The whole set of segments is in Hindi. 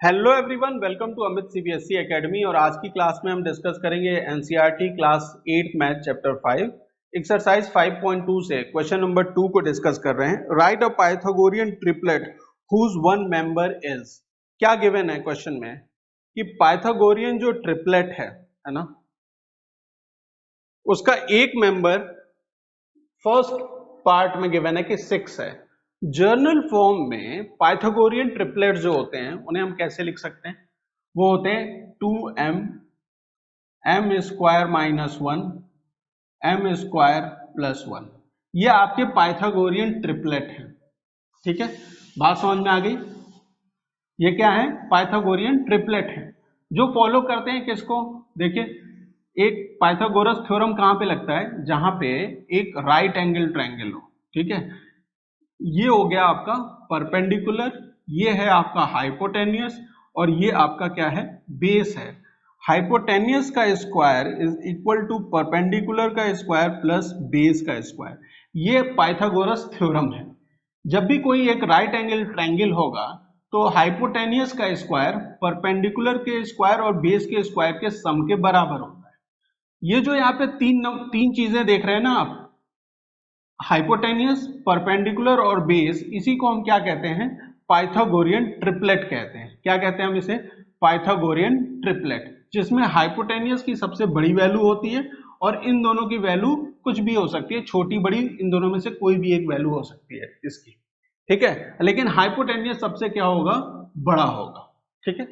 Hello everyone, welcome to Amit CBSE academy. और आज की क्लास में हम डिस्कस करेंगे NCERT class 8 math chapter 5 exercise 5.2 से क्वेश्चन नंबर 2 को डिस्कस कर रहे हैं। Write a Pythagorean triplet whose one member is. क्या गिवन है क्वेश्चन में कि पाइथागोरियन जो ट्रिपलेट है ना, उसका एक मेंबर फर्स्ट पार्ट में गिवन है कि 6 है। जर्नल फॉर्म में पाइथागोरियन ट्रिपलेट जो होते हैं उन्हें हम कैसे लिख सकते हैं? वो होते हैं 2m m square minus 1 m square plus 1। ये आपके पाइथागोरियन ट्रिपलेट है। ठीक है, बात समझ में आ गई? ये क्या है? पाइथागोरियन ट्रिपलेट है जो फॉलो करते हैं किसको? देखिए, एक पाइथागोरस थ्योरम कहां पे लगता है? जहां पे एक राइट एंगल ट्रायंगल हो। ठीक है, ये हो गया आपका परपेंडिकुलर, ये है आपका हाइपोटेनियस, और ये आपका क्या है? बेस है। हाइपोटेनियस का square is equal to perpendicular का स्क्वायर प्लस बेस का स्क्वायर। ये पाइथागोरस थ्योरम है। जब भी कोई एक राइट एंगल ट्रायंगल होगा तो हाइपोटेनियस का स्क्वायर परपेंडिकुलर के स्क्वायर और बेस के स्क्वायर के सम के बराबर होता है। ये जो यहाँ पे तीन चीजें देख रहे हैं ना आप, हाइपोटेनियस, परपेंडिकुलर और बेस, इसी को हम क्या कहते हैं? पाइथागोरियन ट्रिपलेट कहते हैं। क्या कहते हैं हम इसे? पाइथागोरियन ट्रिपलेट, जिसमें हाइपोटेनियस की सबसे बड़ी वैल्यू होती है और इन दोनों की वैल्यू कुछ भी हो सकती है, छोटी बड़ी, इन दोनों में से कोई भी एक वैल्यू हो सकती है इसकी। ठीक है, लेकिन हाइपोटेनियस सबसे क्या होगा? बड़ा होगा। ठीक है,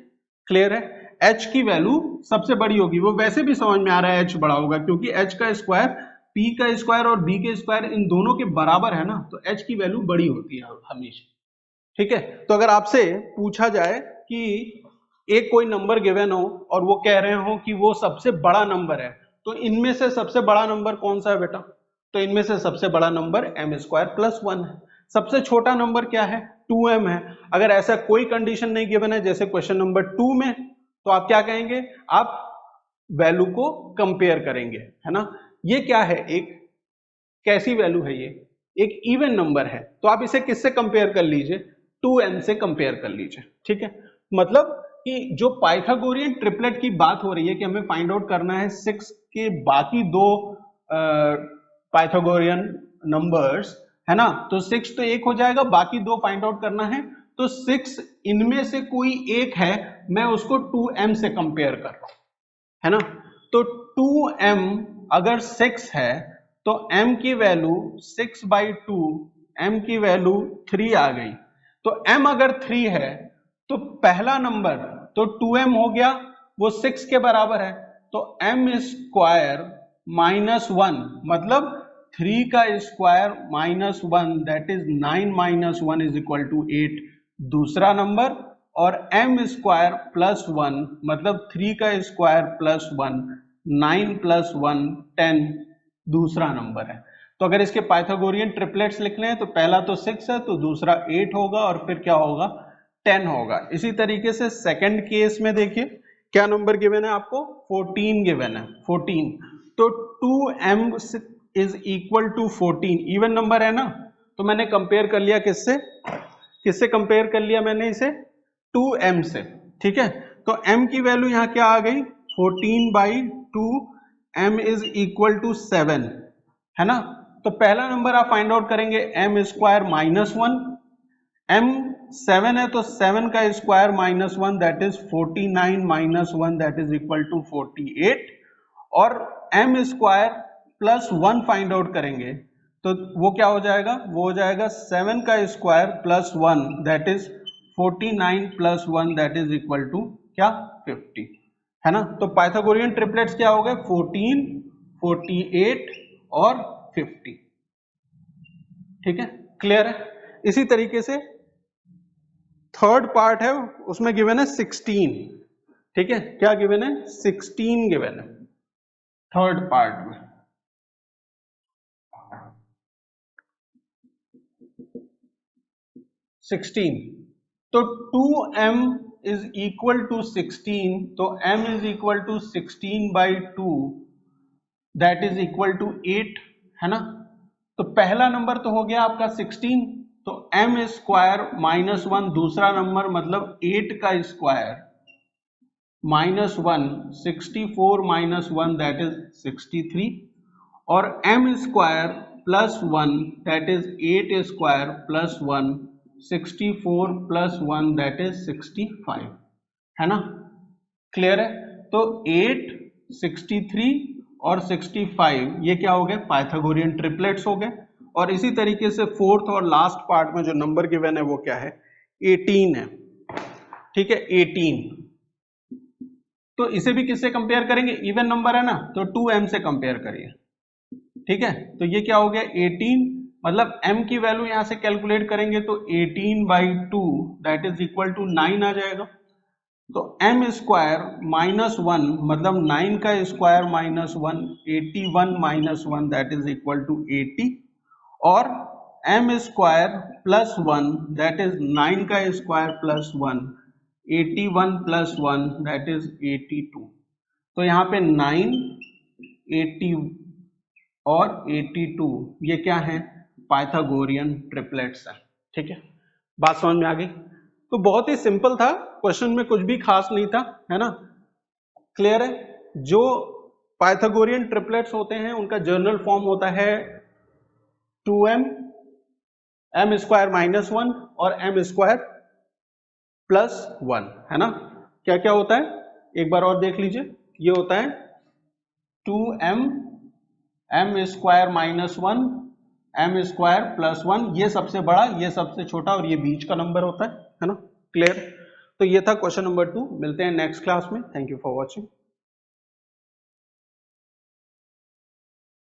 क्लियर है? h की वैल्यू सबसे बड़ी होगी। वो वैसे भी समझ में आ रहा है h बड़ा होगा, क्योंकि h का स्क्वायर p का स्क्वायर और b के स्क्वायर इन दोनों के बराबर है ना, तो h की वैल्यू बड़ी होती है हमेशा। ठीक है, तो अगर आपसे पूछा जाए कि एक कोई नंबर गिवन हो और वो कह रहे हो कि वो सबसे बड़ा नंबर है, तो इनमें से सबसे बड़ा नंबर कौन सा है बेटा? तो इनमें से सबसे बड़ा नंबर m स्क्वायर प्लस 1 है। सबसे छोटा नंबर क्या है? 2m है। अगर ऐसा कोई कंडीशन नहीं गिवन है जैसे क्वेश्चन नंबर 2 में, तो आप क्या कहेंगे? आप वैल्यू को कंपेयर करेंगे, है ना। ये क्या है? एक कैसी वैल्यू है? ये एक इवन नंबर है, तो आप इसे किससे कंपेयर कर लीजिए? 2m से कंपेयर कर लीजिए। ठीक है, मतलब कि जो पाइथागोरियन ट्रिपलेट की बात हो रही है कि हमें फाइंड आउट करना है 6 के बाकी दो पाइथागोरियन नंबर्स, है ना। तो 6 तो एक हो जाएगा, बाकी दो फाइंड आउट करना है। तो 6 इनमें से कोई एक है, मैं उसको 2m से कंपेयर कर रहा हूं, है ना। तो 2m अगर 6 है तो m की वैल्यू 6/2, m की वैल्यू 3 आ गई। तो m अगर 3 है तो पहला नंबर तो 2m हो गया, वो 6 के बराबर है। तो m स्क्वायर माइनस 1, मतलब 3 का square minus 1, that is 9 minus 1 is equal to 8, दूसरा नंबर। और m स्क्वायर प्लस 1, मतलब 3 का स्क्वायर प्लस 1, 9 प्लस 1 10, दूसरा नंबर है। तो अगर इसके पाइथागोरियन ट्रिपलेट्स लिखने हैं तो पहला तो 6 है, तो दूसरा 8 होगा, और फिर क्या होगा? 10 होगा। इसी तरीके से सेकंड केस में देखिए, क्या नंबर गिवन है आपको? 14 गिवन है, 14। तो 2m is equal to 14, even number है ना, तो मैंने कंपेयर कर लिया किससे? किससे कंपेयर कर लिया मैंने इसे? 2m से। ठीक है, तो m की वैल्यू यहां क्या आ गई? 14/2, m इज इक्वल टू 7, है ना। तो पहला नंबर आप फाइंड आउट करेंगे m स्क्वायर माइनस 1, m 7 है तो 7 का square minus 1, that is 49 minus 1, that is equal to 48। और m square plus 1 find out करेंगे तो वो क्या हो जाएगा? वो हो जाएगा 7 का square plus 1, that is 49 plus 1, that is equal to क्या? 50, है ना। तो पाइथागोरियन ट्रिपलेट्स क्या हो गए? 14, 48 और 50। ठीक है, क्लियर है? इसी तरीके से थर्ड पार्ट है, उसमें गिवन है 16। ठीक है, क्या गिवन है? 16 गिवन है थर्ड पार्ट में। 16, तो 2m इज इक्वल टू 16, तो m is equal to 16/2, that is equal to 8, है ना। तो पहला नंबर तो हो गया आपका 16, तो m स्क्वायर माइनस 1 दूसरा नंबर मतलब 8 का square minus 1 64 minus 1 that is 63 और m square plus 1 that is 8 square plus 1 64 plus 1 that is 65 है ना। क्लियर है। तो 8 63 और 65 ये क्या हो गए पाइथागोरियन ट्रिपलेट्स हो गए। और इसी तरीके से फोर्थ और लास्ट पार्ट में जो नंबर गिवन है वो क्या है 18 है। ठीक है 18। तो इसे भी किससे कंपेयर करेंगे इवन नंबर है ना तो 2m से कंपेयर करिए। ठीक है तो ये क्या हो गया 18 मतलब m की वैल्यू यहां से कैलकुलेट करेंगे तो 18/2 दैट इज इक्वल टू 9 आ जाएगा। तो m स्क्वायर माइनस 1 मतलब 9 का square minus 1 81 minus 1 that is equal to 80 और m square plus 1 that is 9 का square plus 1 81 plus 1 that is 82। तो यहाँ पे 9 80 और 82 ये क्या है पाइथागोरियन ट्रिपलेट्स है। ठीक है बात समझ में आ गई। तो बहुत ही सिंपल था क्वेश्चन में कुछ भी खास नहीं था है ना। क्लियर है। जो पाइथागोरियन ट्रिपलेट्स होते हैं उनका जर्नल फॉर्म होता है 2m m स्क्वायर माइनस 1 और m स्क्वायर प्लस 1 है ना। क्या क्या होता है एक बार और देख लीजिए। ये होता है 2m m square minus 1 m square plus 1 ये सबसे बड़ा ये सबसे छोटा और ये बीच का नंबर होता है ना। क्लियर। तो ये था क्वेश्चन नंबर 2। मिलते हैं नेक्स्ट क्लास में। Thank you for watching.